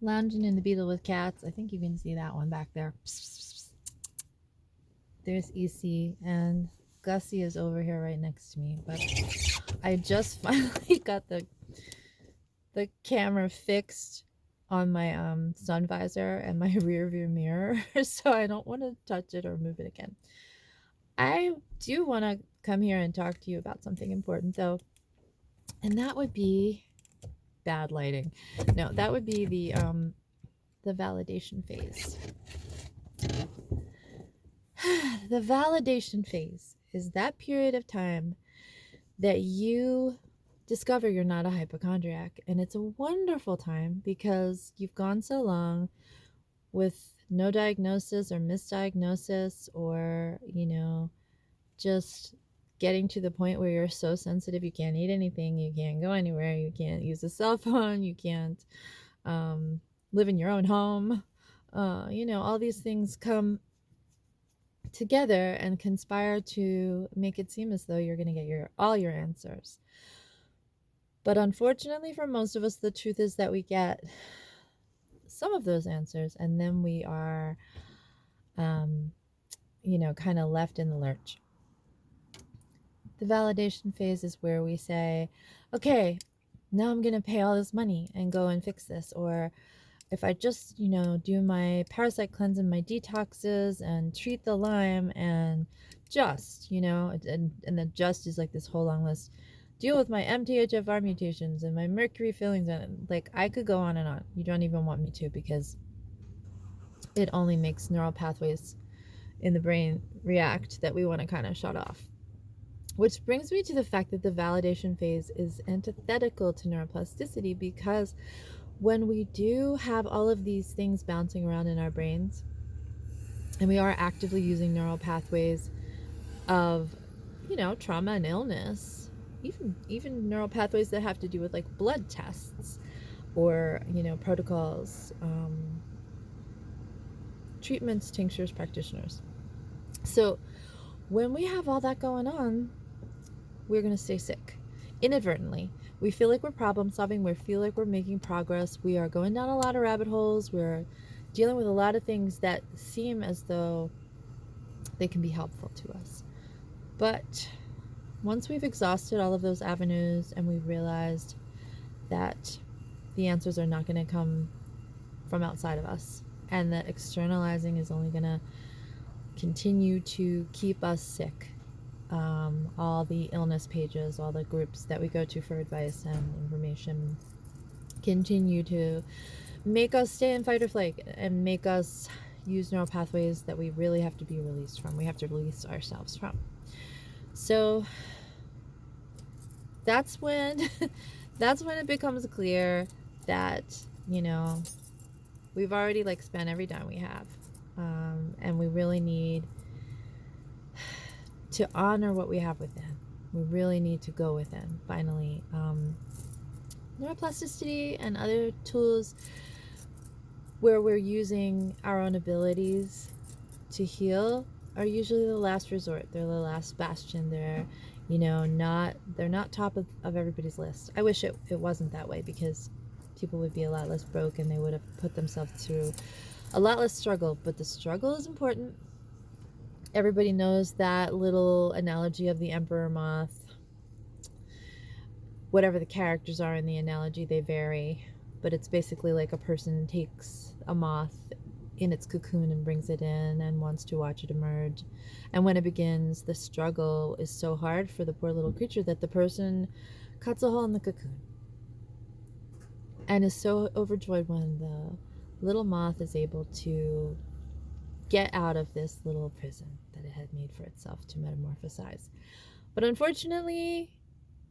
lounging in the Beetle with cats. I think you can see that one back there. There's EC, and Gussie is over here right next to me. But I just finally got the camera fixed on my sun visor and my rear view mirror, so I don't want to touch it or move it again. I do want to come here and talk to you about something important though, and that would be bad lighting. No, that would be the validation phase. The validation phase is that period of time that you discover you're not a hypochondriac. And it's a wonderful time because you've gone so long with no diagnosis or misdiagnosis, or, just getting to the point where you're so sensitive you can't eat anything, you can't go anywhere, you can't use a cell phone, you can't live in your own home. All these things come together and conspire to make it seem as though you're going to get all your answers. But unfortunately for most of us, the truth is that we get some of those answers and then we are kind of left in the lurch. The validation phase is where we say, okay, now I'm going to pay all this money and go and fix this. Or if I just, do my parasite cleanse and my detoxes and treat the Lyme and just, and then just is like this whole long list. Deal with my MTHFR mutations and my mercury fillings, and like I could go on and on. You don't even want me to, because it only makes neural pathways in the brain react that we want to kind of shut off. Which brings me to the fact that the validation phase is antithetical to neuroplasticity, because when we do have all of these things bouncing around in our brains and we are actively using neural pathways of, trauma and illness, even neural pathways that have to do with like blood tests or, protocols, treatments, tinctures, practitioners. So when we have all that going on, we're going to stay sick inadvertently. We feel like we're problem solving. We feel like we're making progress. We are going down a lot of rabbit holes. We're dealing with a lot of things that seem as though they can be helpful to us. But once we've exhausted all of those avenues and we've realized that the answers are not going to come from outside of us, and that externalizing is only going to continue to keep us sick, all the illness pages, all the groups that we go to for advice and information continue to make us stay in fight or flight and make us use neural pathways that we really have to be released from. We have to release ourselves from. So that's when it becomes clear that, we've already like spent every dime we have, and we really need to honor what we have within. We really need to go within. Finally, neuroplasticity and other tools where we're using our own abilities to heal are usually the last resort. They're the last bastion. They're, they're not top of everybody's list. I wish it wasn't that way, because people would be a lot less broke and they would have put themselves through a lot less struggle. But the struggle is important. Everybody knows that little analogy of the emperor moth. Whatever the characters are in the analogy, they vary, but it's basically like a person takes a moth in its cocoon and brings it in and wants to watch it emerge. And when it begins, the struggle is so hard for the poor little creature that the person cuts a hole in the cocoon and is so overjoyed when the little moth is able to get out of this little prison that it had made for itself to metamorphosize. But unfortunately,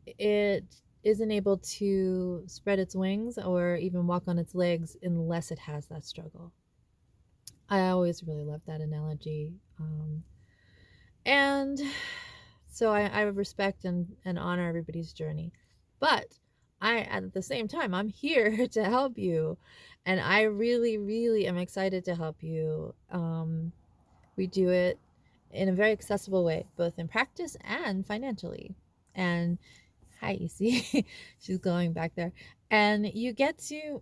it isn't able to spread its wings or even walk on its legs unless it has that struggle. I always really loved that analogy. And so I respect and honor everybody's journey. But at the same time, I'm here to help you. And I really, really am excited to help you. We do it in a very accessible way, both in practice and financially. And hi, EC. She's going back there. And you get to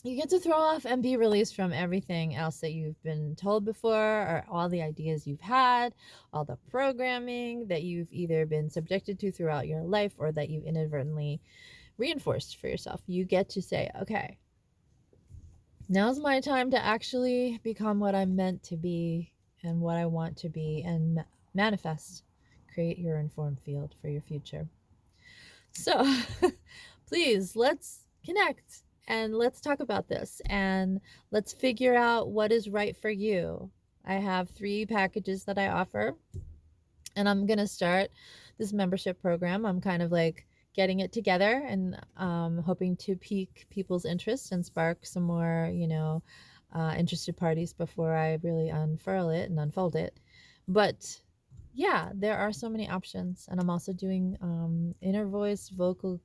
you get to throw off and be released from everything else that you've been told before, or all the ideas you've had, all the programming that you've either been subjected to throughout your life or that you've inadvertently reinforced for yourself. You get to say, okay, now's my time to actually become what I'm meant to be and what I want to be, and manifest, create your informed field for your future. So please, let's connect and let's talk about this and let's figure out what is right for you. I have 3 packages that I offer, and I'm going to start this membership program. I'm kind of like getting it together and hoping to pique people's interest and spark some more, interested parties before I really unfurl it and unfold it. But yeah, there are so many options. And I'm also doing inner voice, vocal,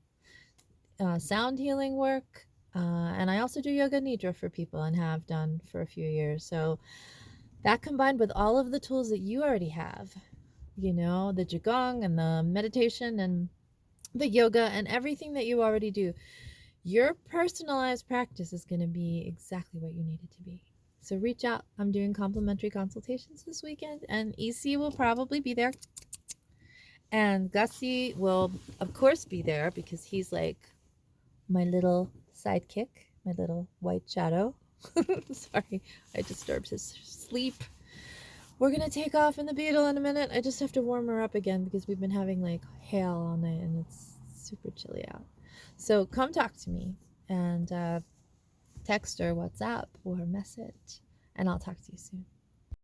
sound healing work. And I also do yoga nidra for people and have done for a few years. So that combined with all of the tools that you already have, the Qigong and the meditation and the yoga and everything that you already do, your personalized practice is going to be exactly what you need it to be. So reach out. I'm doing complimentary consultations this weekend, and EC will probably be there. And Gussie will, of course, be there because he's like my little sidekick, my little white shadow. Sorry, I disturbed his sleep. We're gonna take off in the Beetle in a minute. I just have to warm her up again because we've been having like hail all night and it's super chilly out. So come talk to me and text or WhatsApp or message, and I'll talk to you soon.